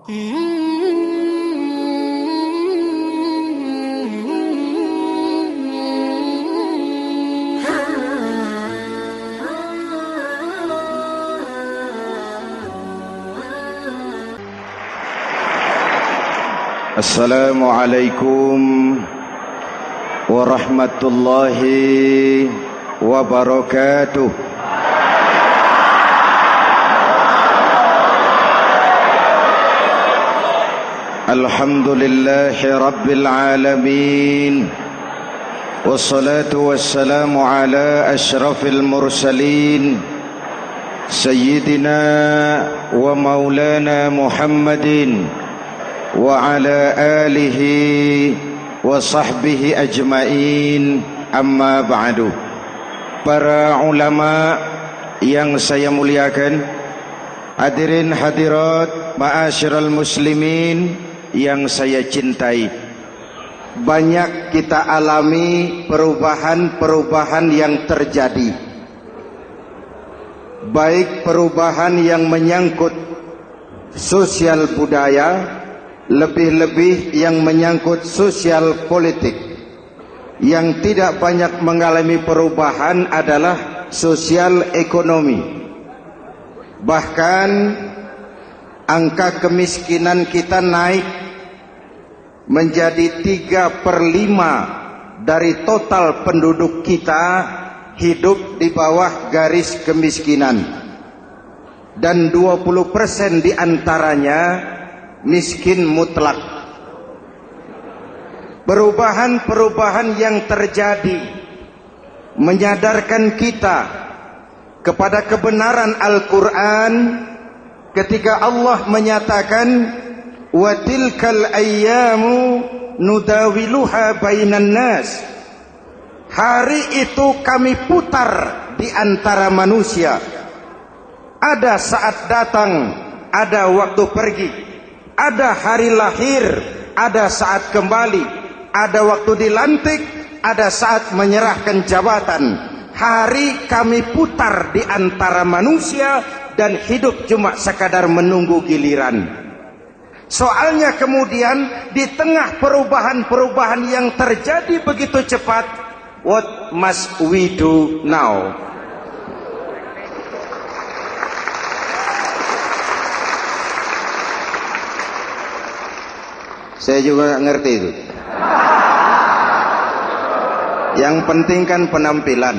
Assalamualaikum warahmatullahi wabarakatuh. Alhamdulillahi rabbil alamin, wassalatu wassalamu ala ashrafil mursalin, sayyidina wa maulana Muhammadin wa ala alihi wa sahbihi ajmain, amma ba'du. Para ulama yang saya muliakan, hadirin hadirat ma'asyiral muslimin yang saya cintai, banyak kita alami perubahan-perubahan yang terjadi, baik perubahan yang menyangkut sosial budaya, lebih-lebih yang menyangkut sosial politik. Yang tidak banyak mengalami perubahan adalah sosial ekonomi. Bahkan angka kemiskinan kita naik menjadi 3/5 dari total penduduk kita hidup di bawah garis kemiskinan, dan 20% diantaranya miskin mutlak. Perubahan-perubahan yang terjadi menyadarkan kita kepada kebenaran Al-Quran ketika Allah menyatakan wa tilkal ayyamu nudawiluha bainan nas. Hari itu kami putar di antara manusia. Ada saat datang, ada waktu pergi. Ada hari lahir, ada saat kembali, ada waktu dilantik, ada saat menyerahkan jabatan. Hari kami putar di antara manusia dan hidup cuma sekadar menunggu giliran. Soalnya kemudian di tengah perubahan-perubahan yang terjadi begitu cepat, what must we do now? Saya juga nggak ngerti itu. Yang penting kan penampilan.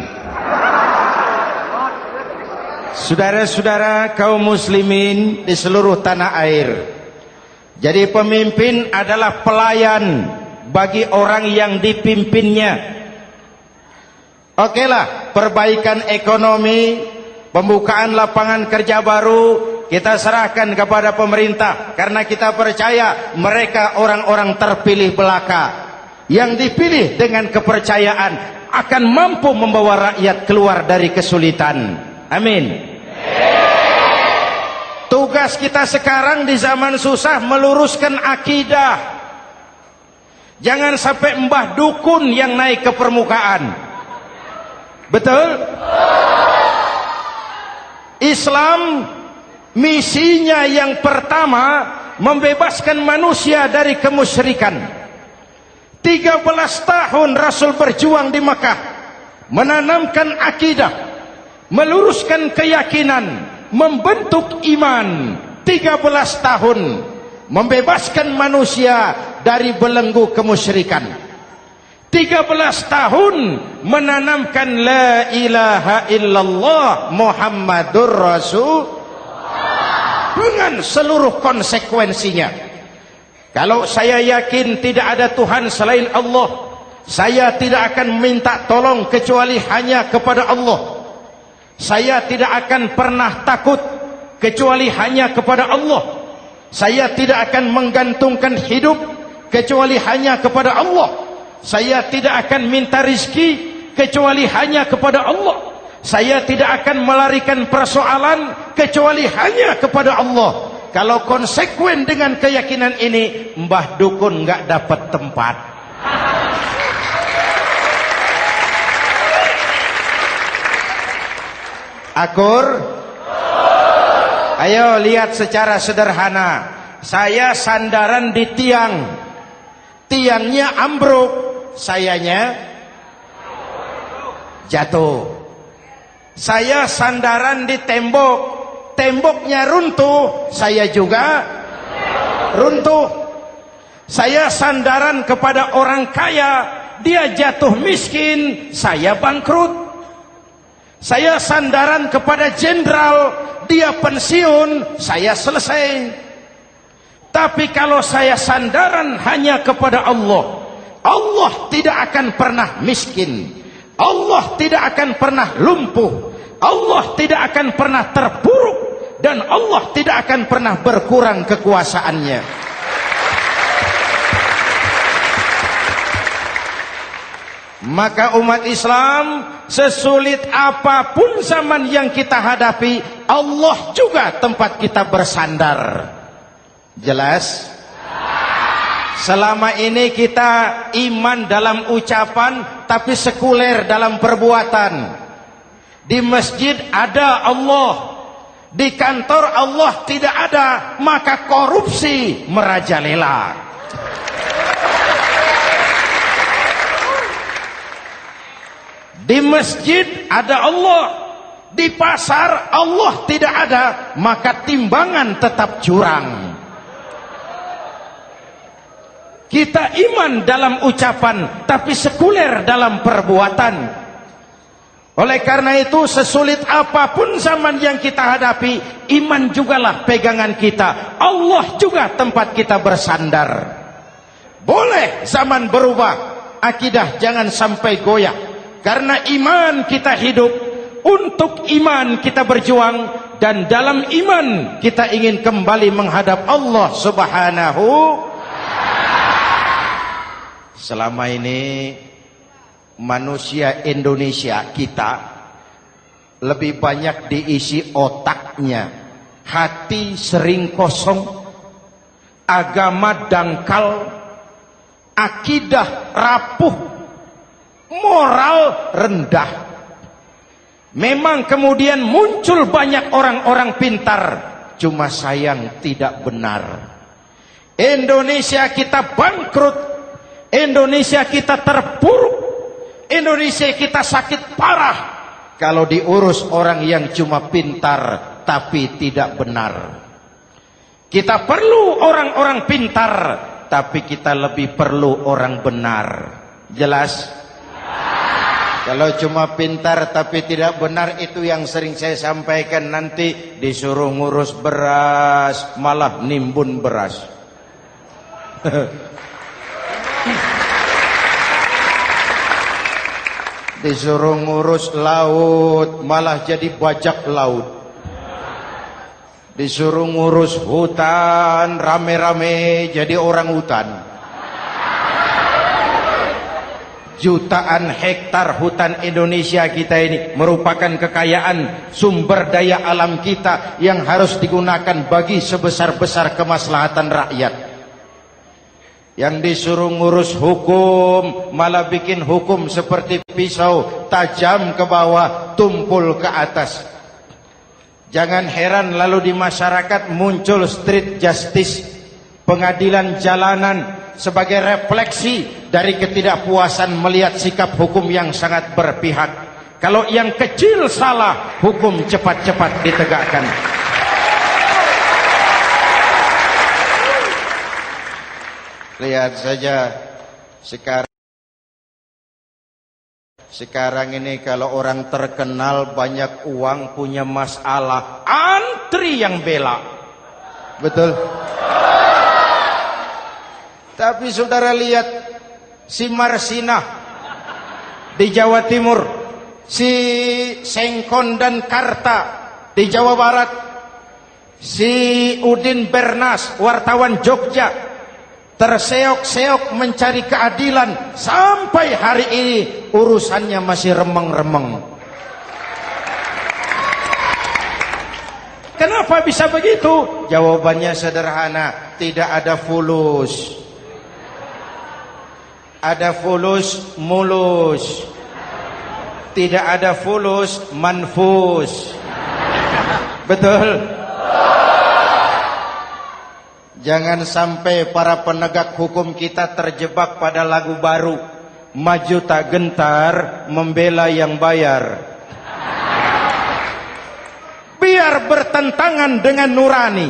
Saudara-saudara kaum muslimin di seluruh tanah air, jadi pemimpin adalah pelayan bagi orang yang dipimpinnya. Okelah, perbaikan ekonomi, pembukaan lapangan kerja baru kita serahkan kepada pemerintah, karena kita percaya mereka orang-orang terpilih belaka yang dipilih dengan kepercayaan akan mampu membawa rakyat keluar dari kesulitan. Amin. Tugas kita sekarang di zaman susah meluruskan akidah. Jangan sampai mbah dukun yang naik ke permukaan. Betul? Islam misinya yang pertama membebaskan manusia dari kemusyrikan. 13 tahun Rasul berjuang di Makkah, menanamkan akidah, meluruskan keyakinan, membentuk iman. 13 tahun membebaskan manusia dari belenggu kemusyrikan. 13 tahun menanamkan la ilaha illallah Muhammadur Rasul dengan seluruh konsekuensinya. Kalau saya yakin tidak ada Tuhan selain Allah, saya tidak akan minta tolong kecuali hanya kepada Allah. Saya tidak akan pernah takut kecuali hanya kepada Allah. Saya tidak akan menggantungkan hidup kecuali hanya kepada Allah. Saya tidak akan minta rizki kecuali hanya kepada Allah. Saya tidak akan melarikan persoalan kecuali hanya kepada Allah. Kalau konsekuen dengan keyakinan ini, Mbah Dukun nggak dapat tempat. Akur? Ayo lihat secara sederhana. saya sandaran di tiang, tiangnya ambruk, sayanya jatuh. Saya sandaran di tembok, temboknya runtuh, saya juga runtuh. Saya sandaran kepada orang kaya, dia jatuh miskin, saya bangkrut. Saya sandaran kepada jenderal, dia pensiun, saya selesai. Tapi kalau saya sandaran hanya kepada Allah, Allah tidak akan pernah miskin, Allah tidak akan pernah lumpuh, Allah tidak akan pernah terpuruk, dan Allah tidak akan pernah berkurang kekuasaannya. Maka umat Islam, sesulit apapun zaman yang kita hadapi, Allah juga tempat kita bersandar. Jelas? Selama ini kita iman dalam ucapan, tapi sekuler dalam perbuatan. Di masjid ada Allah, di kantor Allah tidak ada, maka korupsi merajalela. Di masjid ada Allah, di pasar Allah tidak ada, maka timbangan tetap curang. Kita iman dalam ucapan, tapi sekuler dalam perbuatan. Oleh karena itu, sesulit apapun zaman yang kita hadapi, iman jugalah pegangan kita. Allah juga tempat kita bersandar. Boleh zaman berubah, akidah jangan sampai goyah. Karena iman kita hidup, untuk iman kita berjuang, dan dalam iman kita ingin kembali menghadap Allah Subhanahu. Selama ini manusia Indonesia kita lebih banyak diisi otaknya, hati sering kosong, agama dangkal, akidah rapuh, moral rendah. Memang kemudian muncul banyak orang-orang pintar, cuma sayang tidak benar. Indonesia kita bangkrut, Indonesia kita terpuruk, Indonesia kita sakit parah kalau diurus orang yang cuma pintar tapi tidak benar. Kita perlu orang-orang pintar, tapi kita lebih perlu orang benar. Jelas? Kalau cuma pintar tapi tidak benar, itu yang sering saya sampaikan, nanti disuruh ngurus beras malah nimbun beras. Disuruh ngurus laut malah jadi bajak laut. Disuruh ngurus hutan rame-rame jadi orang hutan. Jutaan hektar hutan Indonesia kita ini merupakan kekayaan sumber daya alam kita yang harus digunakan bagi sebesar-besar kemaslahatan rakyat. Yang disuruh ngurus hukum malah bikin hukum seperti pisau, tajam ke bawah, tumpul ke atas. Jangan heran lalu di masyarakat muncul street justice, pengadilan jalanan, sebagai refleksi dari ketidakpuasan melihat sikap hukum yang sangat berpihak. Kalau yang kecil salah, hukum cepat-cepat ditegakkan. Lihat saja sekarang ini kalau orang terkenal banyak uang punya masalah, antri yang bela. Betul? Tapi saudara lihat si Marsinah di Jawa Timur, si Sengkon dan Karta di Jawa Barat, si Udin Bernas wartawan Jogja terseok-seok mencari keadilan, sampai hari ini urusannya masih remeng-remeng. Kenapa bisa begitu? Jawabannya sederhana, tidak ada fulus. Ada fulus mulus, tidak ada fulus manfus. Betul? Jangan sampai para penegak hukum kita terjebak pada lagu baru, maju tak gentar membela yang bayar. Biar bertentangan dengan nurani,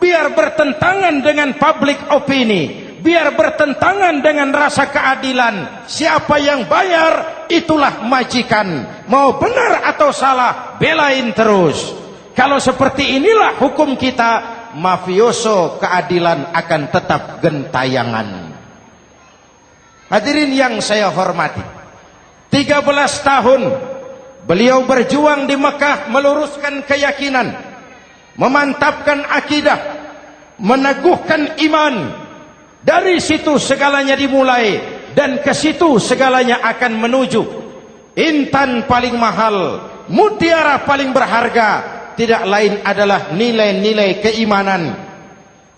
biar bertentangan dengan public opini, biar bertentangan dengan rasa keadilan. Siapa yang bayar, itulah majikan. Mau benar atau salah, belain terus. Kalau seperti inilah hukum kita, mafioso keadilan akan tetap gentayangan. Hadirin yang saya hormati, 13 tahun beliau berjuang di Mekah, meluruskan keyakinan, memantapkan akidah, meneguhkan iman. Dari situ segalanya dimulai, dan ke situ segalanya akan menuju. Intan paling mahal, mutiara paling berharga, tidak lain adalah nilai-nilai keimanan.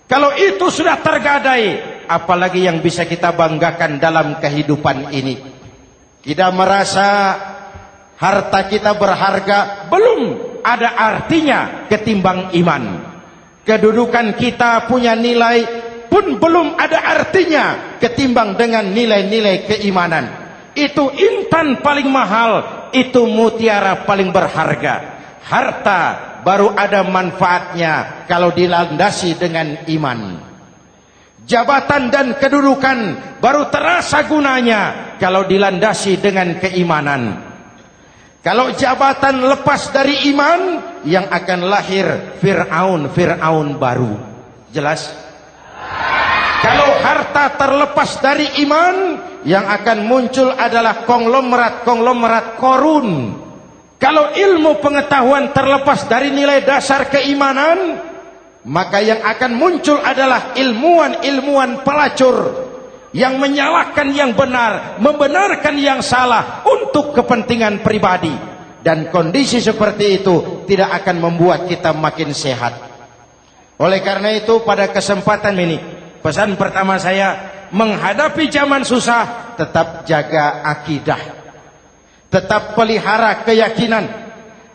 Kalau itu sudah tergadai, apalagi yang bisa kita banggakan dalam kehidupan ini? Kita merasa harta kita berharga, belum ada artinya ketimbang iman. Kedudukan kita punya nilai pun belum ada artinya ketimbang dengan nilai-nilai keimanan. Itu intan paling mahal, itu mutiara paling berharga. Harta baru ada manfaatnya kalau dilandasi dengan iman. Jabatan dan kedudukan baru terasa gunanya kalau dilandasi dengan keimanan. Kalau jabatan lepas dari iman, yang akan lahir Fir'aun baru. Jelas? Kalau harta terlepas dari iman, yang akan muncul adalah konglomerat Korun. Kalau ilmu pengetahuan terlepas dari nilai dasar keimanan, maka yang akan muncul adalah ilmuwan pelacur yang menyalahkan yang benar, membenarkan yang salah untuk kepentingan pribadi. Dan kondisi seperti itu tidak akan membuat kita makin sehat. Oleh karena itu, pada kesempatan ini, pesan pertama saya, menghadapi zaman susah, tetap jaga akidah, tetap pelihara keyakinan.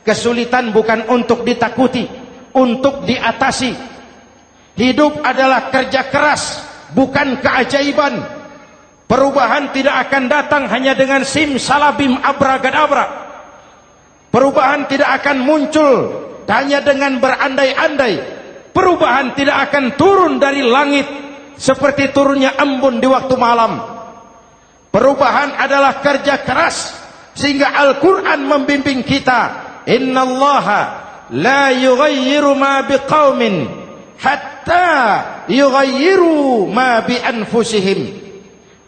Kesulitan bukan untuk ditakuti, untuk diatasi. Hidup adalah kerja keras, bukan keajaiban. Perubahan tidak akan datang hanya dengan simsalabim abragadabra. Perubahan tidak akan muncul hanya dengan berandai-andai. Perubahan tidak akan turun dari langit seperti turunnya embun di waktu malam. Perubahan adalah kerja keras, sehingga Al-Quran membimbing kita, innallaha la yughayyiru ma biqaumin hatta yughayyiru ma bi anfusihim.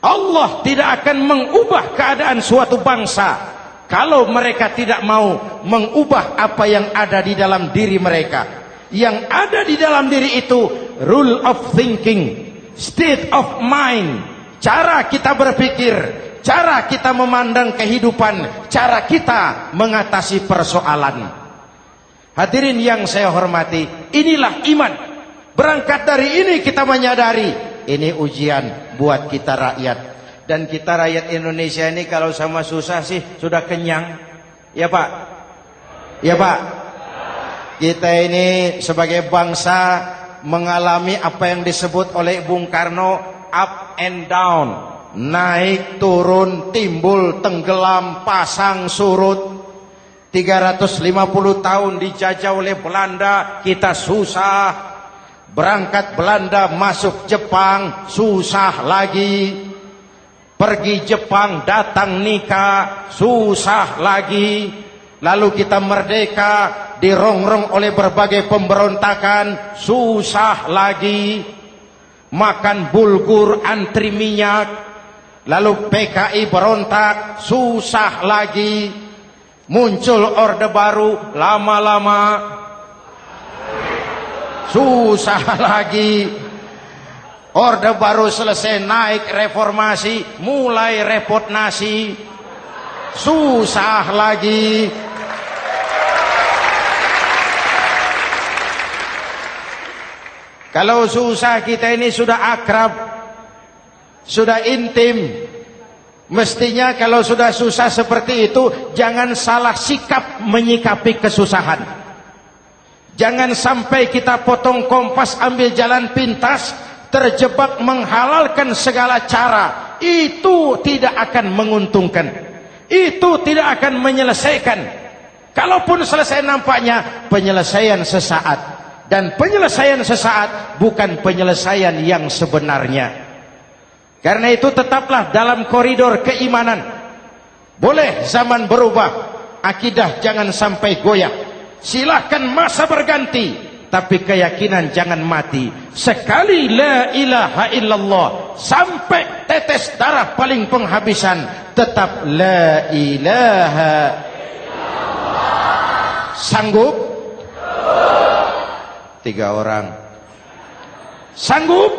Allah tidak akan mengubah keadaan suatu bangsa kalau mereka tidak mau mengubah apa yang ada di dalam diri mereka. Yang ada di dalam diri itu rule of thinking, state of mind, cara kita berpikir, cara kita memandang kehidupan, cara kita mengatasi persoalan. Hadirin yang saya hormati, inilah iman. Berangkat dari ini kita menyadari, ini ujian buat kita rakyat. Dan kita rakyat Indonesia ini kalau sama susah sih sudah kenyang. Ya Pak? Ya Pak? Kita ini sebagai bangsa mengalami apa yang disebut oleh Bung Karno up and down. Naik, turun, timbul, tenggelam, pasang, surut. 350 tahun dijajah oleh Belanda, kita susah. Berangkat Belanda masuk Jepang, susah lagi. Pergi Jepang, datang nikah, susah lagi. Lalu kita merdeka, dirongrong oleh berbagai pemberontakan, susah lagi. Makan bulgur, antri minyak. Lalu PKI berontak, susah lagi. Muncul orde baru, lama-lama susah lagi. Orde baru selesai, naik reformasi, mulai repot nasi, susah lagi. Kalau susah kita ini sudah akrab, sudah intim. Mestinya kalau sudah susah seperti itu, jangan salah sikap menyikapi kesusahan. Jangan sampai kita potong kompas, ambil jalan pintas, terjebak menghalalkan segala cara. Itu tidak akan menguntungkan, itu tidak akan menyelesaikan. Kalaupun selesai, nampaknya penyelesaian sesaat, dan penyelesaian sesaat bukan penyelesaian yang sebenarnya. Karena itu tetaplah dalam koridor keimanan. Boleh zaman berubah, akidah jangan sampai goyah. Silahkan masa berganti, tapi keyakinan jangan mati. Sekali la ilaha illallah, sampai tetes darah paling penghabisan, tetap la ilaha illallah. Sanggup? 3 orang. Sanggup?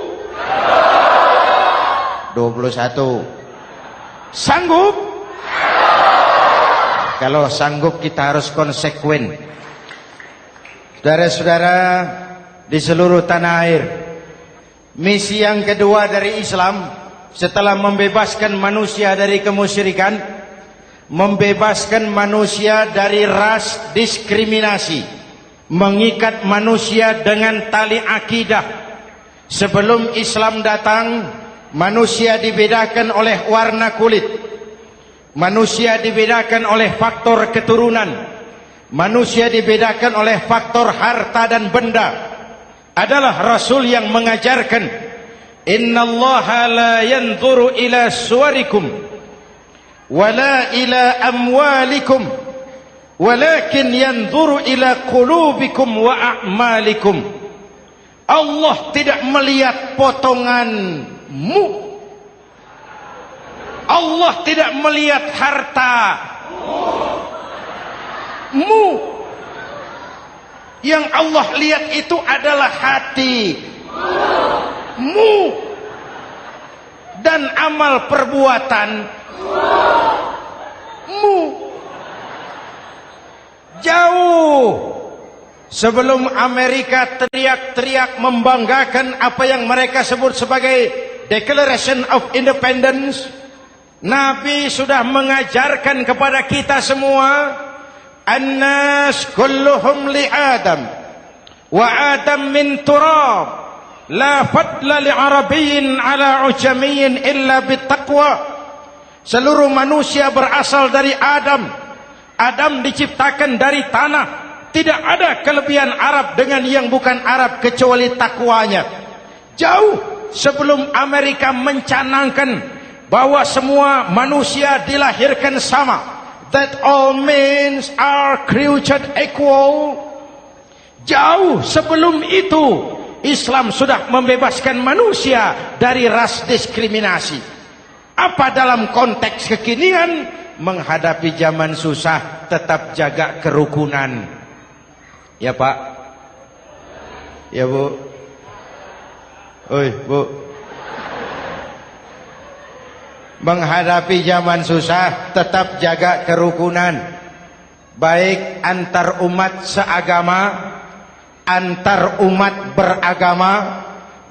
21. Sanggup? Kalau sanggup kita harus konsekuen. Saudara-saudara di seluruh tanah air, misi yang kedua dari Islam setelah membebaskan manusia dari kemusyrikan, membebaskan manusia dari ras diskriminasi, mengikat manusia dengan tali akidah. Sebelum Islam datang, manusia dibedakan oleh warna kulit, manusia dibedakan oleh faktor keturunan, manusia dibedakan oleh faktor harta dan benda. Adalah Rasul yang mengajarkan, innallaha la yanzuru ila suwarikum wala ila amwalikum walakin yanzuru ila qulubikum wa a'malikum. Allah tidak melihat potonganmu, Allah tidak melihat hartamu. Yang Allah lihat itu adalah hatimu dan amal perbuatanmu. Jauh sebelum Amerika teriak-teriak membanggakan apa yang mereka sebut sebagai Declaration of Independence, Nabi sudah mengajarkan kepada kita semua, annas kulluhum li Adam wa Adam min turab, la fadla li arabiyyin ala ujamiyyin illa bittaqwa. Seluruh manusia berasal dari Adam. Adam diciptakan dari tanah. Tidak ada kelebihan Arab dengan yang bukan Arab kecuali takwanya. Jauh sebelum Amerika mencanangkan bahwa semua manusia dilahirkan sama, that all men are created equal. Jauh sebelum itu Islam sudah membebaskan manusia dari ras diskriminasi. Apa dalam konteks kekinian menghadapi zaman susah tetap jaga kerukunan? Ya Pak, ya Bu, oi Bu. Menghadapi zaman susah tetap jaga kerukunan, baik antar umat seagama, antar umat beragama,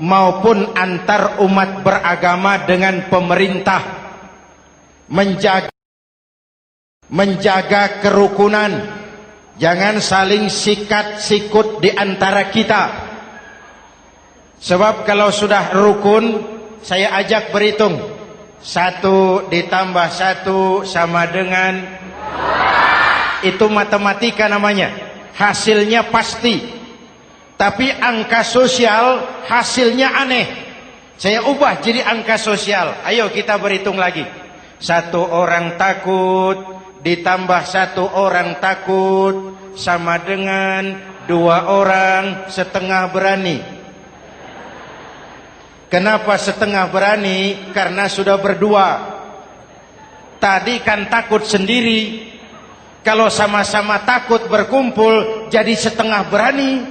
maupun antar umat beragama dengan pemerintah. Menjaga kerukunan. Jangan saling sikat sikut di antara kita. Sebab kalau sudah rukun, saya ajak berhitung. 1 ditambah 1 sama dengan, itu matematika namanya. Hasilnya pasti. Tapi angka sosial hasilnya aneh. Saya ubah jadi angka sosial. Ayo kita berhitung lagi. 1 orang takut ditambah 1 orang takut sama dengan 2 orang setengah berani. Kenapa setengah berani? Karena sudah berdua. Tadi kan takut sendiri. Kalau sama-sama takut berkumpul jadi setengah berani.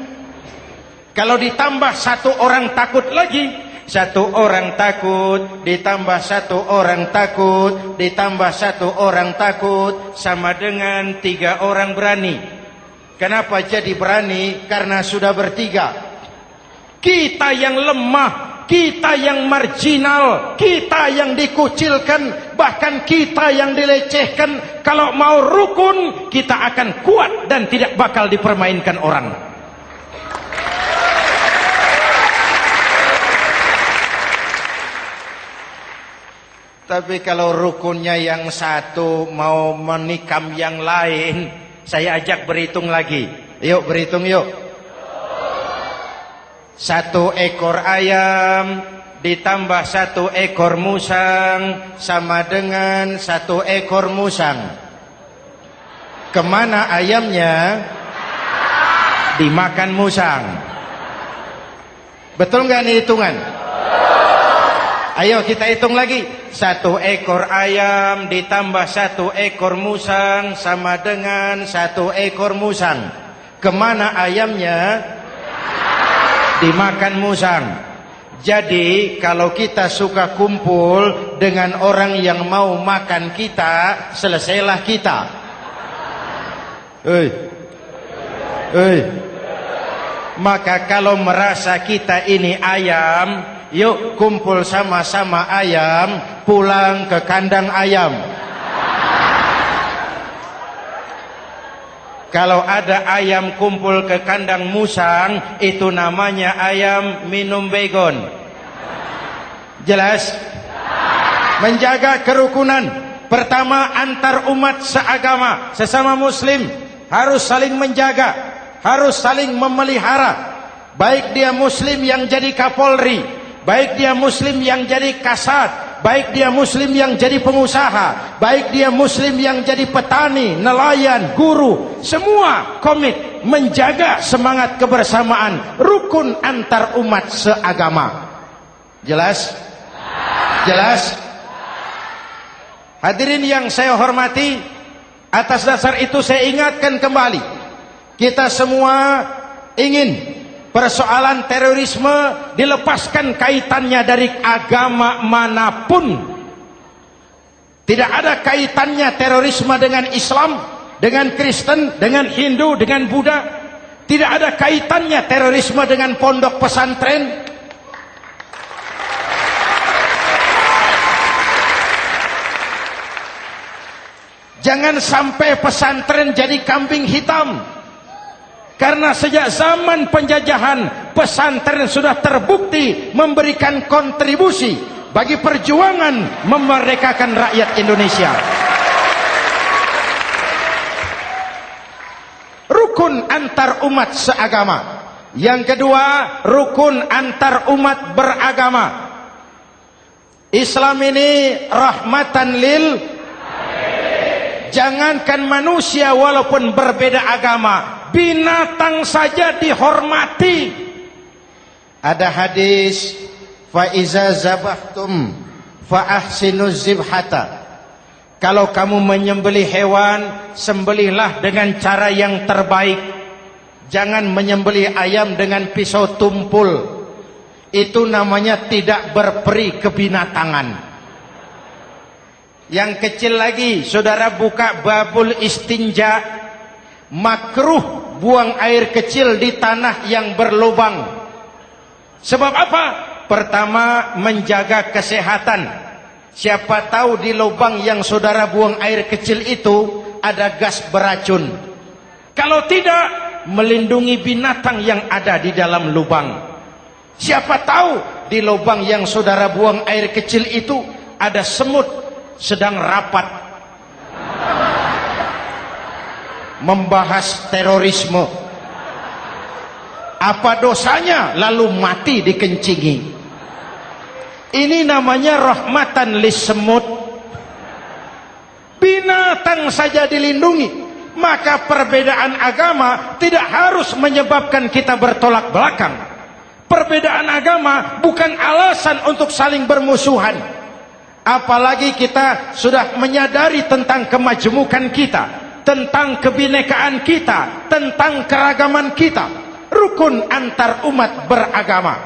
Kalau ditambah 1 orang takut lagi, 1 orang takut ditambah 1 orang takut ditambah 1 orang takut sama dengan 3 orang berani. Kenapa jadi berani? Karena sudah bertiga. Kita yang lemah, kita yang marginal, kita yang dikucilkan, bahkan kita yang dilecehkan, kalau mau rukun kita akan kuat dan tidak bakal dipermainkan orang. Tapi kalau rukunnya yang satu mau menikam yang lain, saya ajak berhitung lagi. Yuk berhitung yuk. 1 ekor ayam ditambah 1 ekor musang sama dengan 1 ekor musang. Kemana ayamnya? Dimakan musang. Betul nggak nih hitungan? Ayo kita hitung lagi. 1 ekor ayam ditambah 1 ekor musang sama dengan 1 ekor musang. Kemana ayamnya? Dimakan musang. Jadi kalau kita suka kumpul dengan orang yang mau makan kita, selesailah kita. Maka kalau merasa kita ini ayam, yuk kumpul sama-sama ayam, pulang ke kandang ayam. Kalau ada ayam kumpul ke kandang musang, itu namanya ayam minum baygon. Jelas? Menjaga kerukunan. Pertama, antar umat seagama, sesama muslim harus saling menjaga, harus saling memelihara. Baik dia muslim yang jadi kapolri, baik dia muslim yang jadi kasat, baik dia muslim yang jadi pengusaha, baik dia muslim yang jadi petani, nelayan, guru, semua komit menjaga semangat kebersamaan, rukun antar umat seagama. Jelas? Jelas? Hadirin yang saya hormati, atas dasar itu saya ingatkan kembali, kita semua ingin persoalan terorisme dilepaskan kaitannya dari agama manapun. Tidak ada kaitannya terorisme dengan Islam, dengan Kristen, dengan Hindu, dengan Buddha. Tidak ada kaitannya terorisme dengan pondok pesantren. Jangan sampai pesantren jadi kambing hitam. Karena sejak zaman penjajahan, pesantren sudah terbukti memberikan kontribusi bagi perjuangan memerdekakan rakyat Indonesia. Rukun antar umat seagama. Yang kedua, rukun antar umat beragama. Islam ini rahmatan lil. Jangankan manusia walaupun berbeda agama, binatang saja dihormati. Ada hadis, fa iza zabahtum fa ahsinuz zibhata. Kalau kamu menyembelih hewan, sembelihlah dengan cara yang terbaik. Jangan menyembelih ayam dengan pisau tumpul. Itu namanya tidak berperi kebinatangan. Yang kecil lagi, saudara buka babul istinja, makruh buang air kecil di tanah yang berlubang. Sebab apa? Pertama, menjaga kesehatan. Siapa tahu di lubang yang saudara buang air kecil itu ada gas beracun. Kalau tidak, melindungi binatang yang ada di dalam lubang. Siapa tahu di lubang yang saudara buang air kecil itu ada semut sedang rapat membahas terorisme. Apa dosanya lalu mati dikencingi? Ini namanya rahmatan lis semut. Binatang saja dilindungi. Maka perbedaan agama tidak harus menyebabkan kita bertolak belakang. Perbedaan agama bukan alasan untuk saling bermusuhan. Apalagi kita sudah menyadari tentang kemajemukan kita, tentang kebinekaan kita, tentang keragaman kita. Rukun antar umat beragama.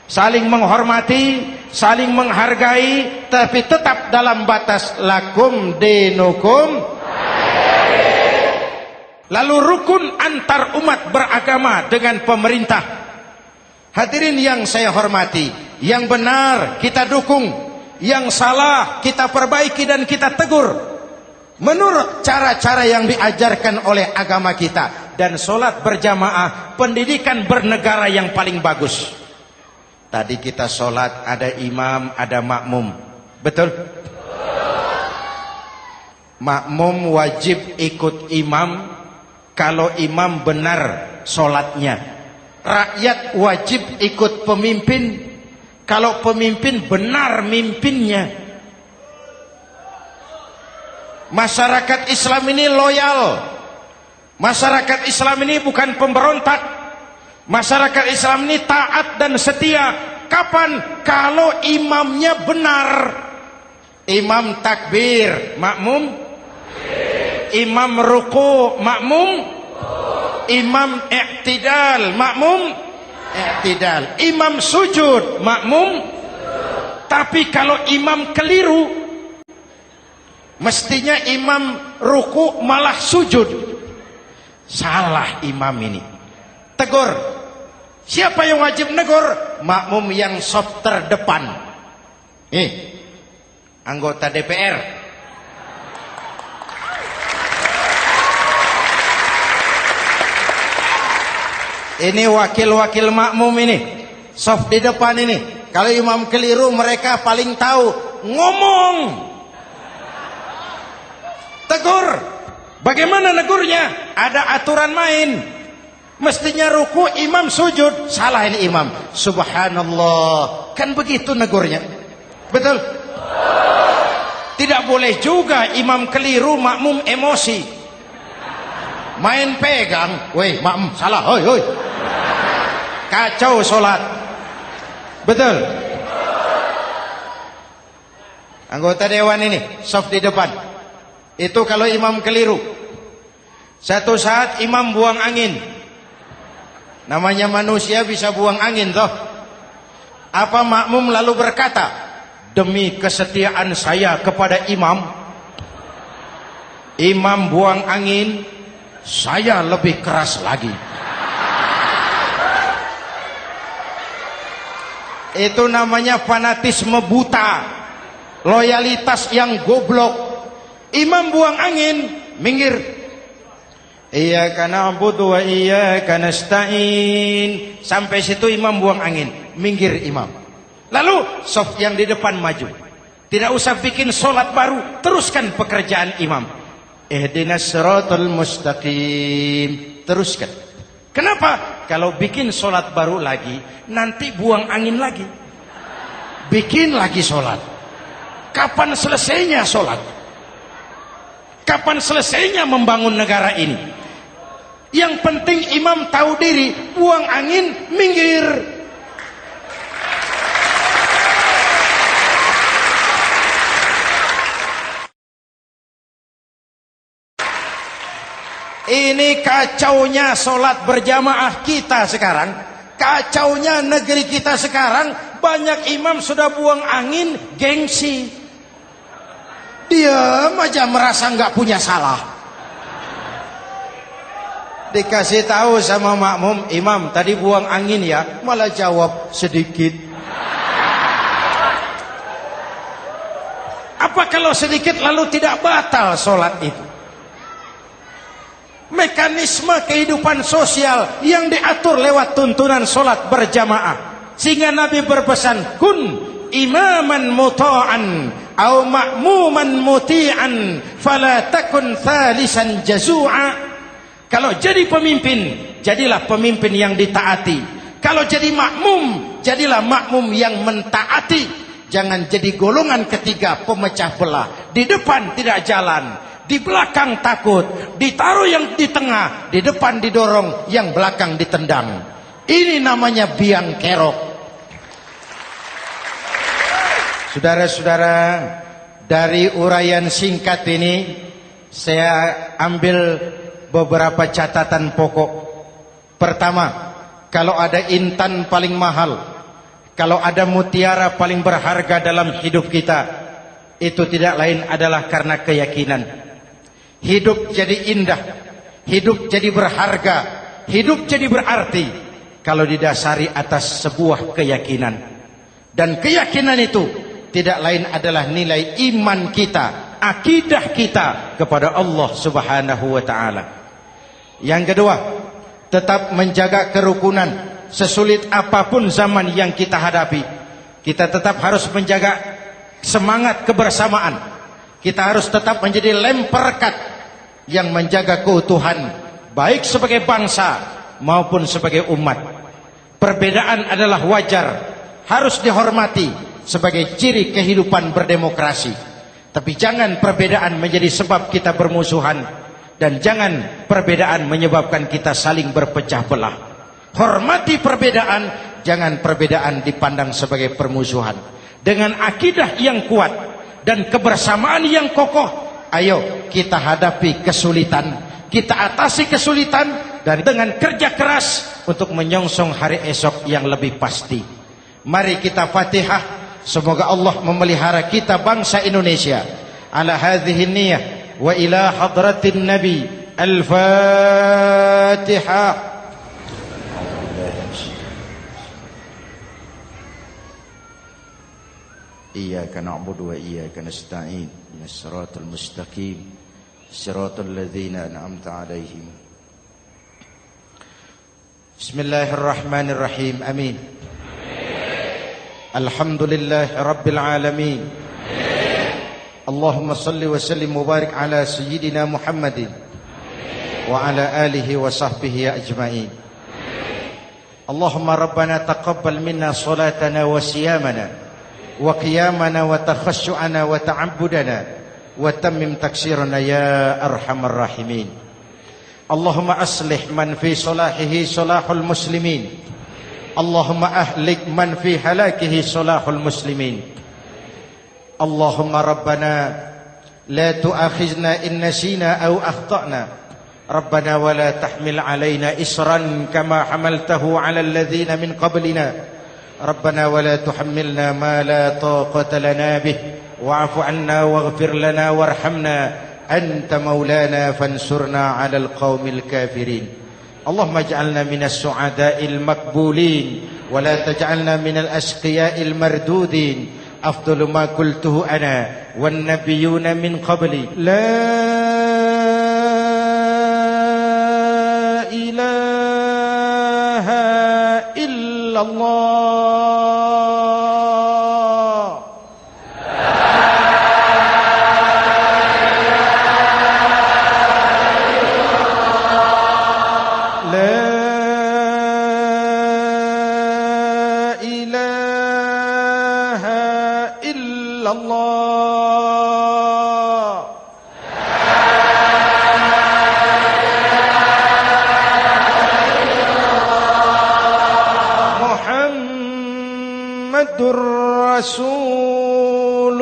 Saling menghormati, saling menghargai, tapi tetap dalam batas lakum dinukum. Lalu rukun antar umat beragama dengan pemerintah. Hadirin yang saya hormati, yang benar kita dukung, yang salah kita perbaiki dan kita tegur menurut cara-cara yang diajarkan oleh agama kita. Dan sholat berjamaah, pendidikan bernegara yang paling bagus. Tadi kita sholat ada imam, ada makmum, betul? makmum wajib ikut imam kalau imam benar sholatnya. Rakyat wajib ikut pemimpin kalau pemimpin benar mimpinnya. Masyarakat Islam ini loyal. Masyarakat Islam ini bukan pemberontak. Masyarakat Islam ini taat dan setia. Kapan? Kalau imamnya benar. Imam takbir, makmum. Imam ruku, makmum. Imam i'tidal, makmum. I'tidal. Imam sujud, makmum. Tapi kalau imam keliru, mestinya imam ruku malah sujud. Salah imam ini. Tegur. Siapa yang wajib negur? Makmum yang saf terdepan. Anggota DPR. Ini wakil-wakil makmum ini, saf di depan ini. Kalau imam keliru mereka paling tahu. Ngomong. Tegur. Bagaimana negurnya? Ada aturan main. Mestinya ruku, imam sujud. Salah ini imam. Subhanallah. Kan begitu negurnya. Betul? Tidak boleh juga imam keliru, makmum emosi. Main pegang. Weh, makmum salah. Hoi, hoi. Kacau sholat. Betul? Anggota dewan ini, saf di depan. Itu kalau imam keliru. Satu saat imam buang angin. Namanya manusia bisa buang angin toh. Apa makmum lalu berkata, demi kesetiaan saya kepada imam, imam buang angin, saya lebih keras lagi. Itu namanya fanatisme buta, loyalitas yang goblok. Imam buang angin, minggir. Iyyaka na'budu wa iyyaka nasta'in. Sampai situ imam buang angin, minggir imam. Lalu saf yang di depan maju. Tidak usah bikin solat baru, teruskan pekerjaan imam. Ihdinas siratal mustaqim. Teruskan. Kenapa? Kalau bikin solat baru lagi, nanti buang angin lagi. Bikin lagi solat. Kapan selesainya solat? Kapan selesainya membangun negara ini? Yang penting imam tahu diri, buang angin, minggir. Ini kacaunya solat berjamaah kita sekarang. Kacaunya negeri kita sekarang. Banyak imam sudah buang angin, gengsi. Diam aja merasa nggak punya salah. Dikasih tahu sama makmum, imam tadi buang angin ya, malah jawab sedikit. Apa kalau sedikit lalu tidak batal sholat itu? Mekanisme kehidupan sosial yang diatur lewat tuntunan sholat berjamaah. Sehingga Nabi berpesan, kun imaman muta'an au ma'muman muti'an fala takun thalisan jazu'a. Kalau jadi pemimpin, jadilah pemimpin yang ditaati. Kalau jadi makmum, jadilah makmum yang mentaati. Jangan jadi golongan ketiga pemecah belah. Di depan tidak jalan, di belakang takut, ditaruh yang di tengah, di depan didorong, yang belakang ditendang. Ini namanya biang kerok. Saudara-saudara, dari uraian singkat ini saya ambil beberapa catatan pokok. Pertama, kalau ada intan paling mahal, kalau ada mutiara paling berharga dalam hidup kita, itu tidak lain adalah karena keyakinan. Hidup jadi indah, hidup jadi berharga, hidup jadi berarti kalau didasari atas sebuah keyakinan. Dan keyakinan itu tidak lain adalah nilai iman kita, akidah kita kepada Allah Subhanahu wa taala. Yang kedua, tetap menjaga kerukunan. Sesulit apapun zaman yang kita hadapi, kita tetap harus menjaga semangat kebersamaan. Kita harus tetap menjadi lem perekat yang menjaga keutuhan, baik sebagai bangsa maupun sebagai umat. Perbedaan adalah wajar, harus dihormati sebagai ciri kehidupan berdemokrasi. Tapi jangan perbedaan menjadi sebab kita bermusuhan, dan jangan perbedaan menyebabkan kita saling berpecah belah. Hormati perbedaan, jangan perbedaan dipandang sebagai permusuhan. Dengan akidah yang kuat dan kebersamaan yang kokoh, ayo kita hadapi kesulitan, kita atasi kesulitan, dan dengan kerja keras untuk menyongsong hari esok yang lebih pasti. Mari kita Fatihah, semoga Allah memelihara kita bangsa Indonesia. Ala hadhihi niyah wa ila hadratin Nabi. Al-Fatihah. Iyyaka na'budu wa iyyaka nasta'in. Ihdinas siratal mustaqim. Siratal ladzina an'amta 'alaihim. Bismillahirrahmanirrahim. Amin. Alhamdulillahi rabbil alamin. Allahumma salli wa sallim mubarak ala sayyidina Muhammadin wa ala alihi wa sahbihi ajma'in. Allahumma rabbana taqabbal minna salatana wa siyamana wa qiyamana wa takhashu'ana wa ta'abbudana wa tammim taksirana ya arhamar rahimin. Allahumma aslih man fi salahihi salahul muslimin. Allahumma ahlik man fi halakihi salahul muslimin. Allahumma rabbana la tu'akhizna in nasina aw akhtana. Rabbana wa la tahmil alaina isran kama hamaltahu ala alladhina min qablina. ربنا ولا تحملنا ما لا طاقة لنا به واعف عنا واغفر لنا وارحمنا أنت مولانا فانصرنا على القوم الكافرين. اللهم اجعلنا من السعداء المقبولين ولا تجعلنا من الأشقياء المردودين. أفضل ما قلته أنا والنبيون من قبلي لا إله إلا الله. Rasulullah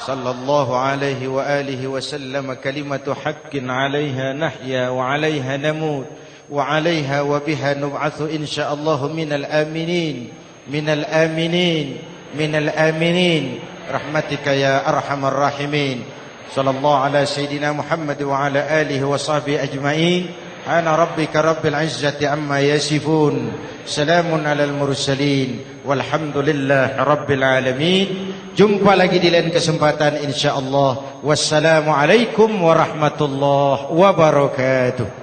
sallallahu alaihi wa alihi wasallam. Kalimatu haqqin 'alaiha nahya wa 'alaiha namut wa 'alaiha wa biha nub'atsu insyaallah minal aminin minal aminin minal aminin rahmatika ya arhamar rahimin. Sallallahu ala sayyidina Muhammad wa ala alihi wa sahbihi ajma'in. Ana rabbika rabbil izzati amma yasifun. Salamun alal mursalin. Walhamdulillahi rabbil alamin. Jumpa lagi di lain kesempatan insyaallah. Wassalamualaikum warahmatullahi wabarakatuh.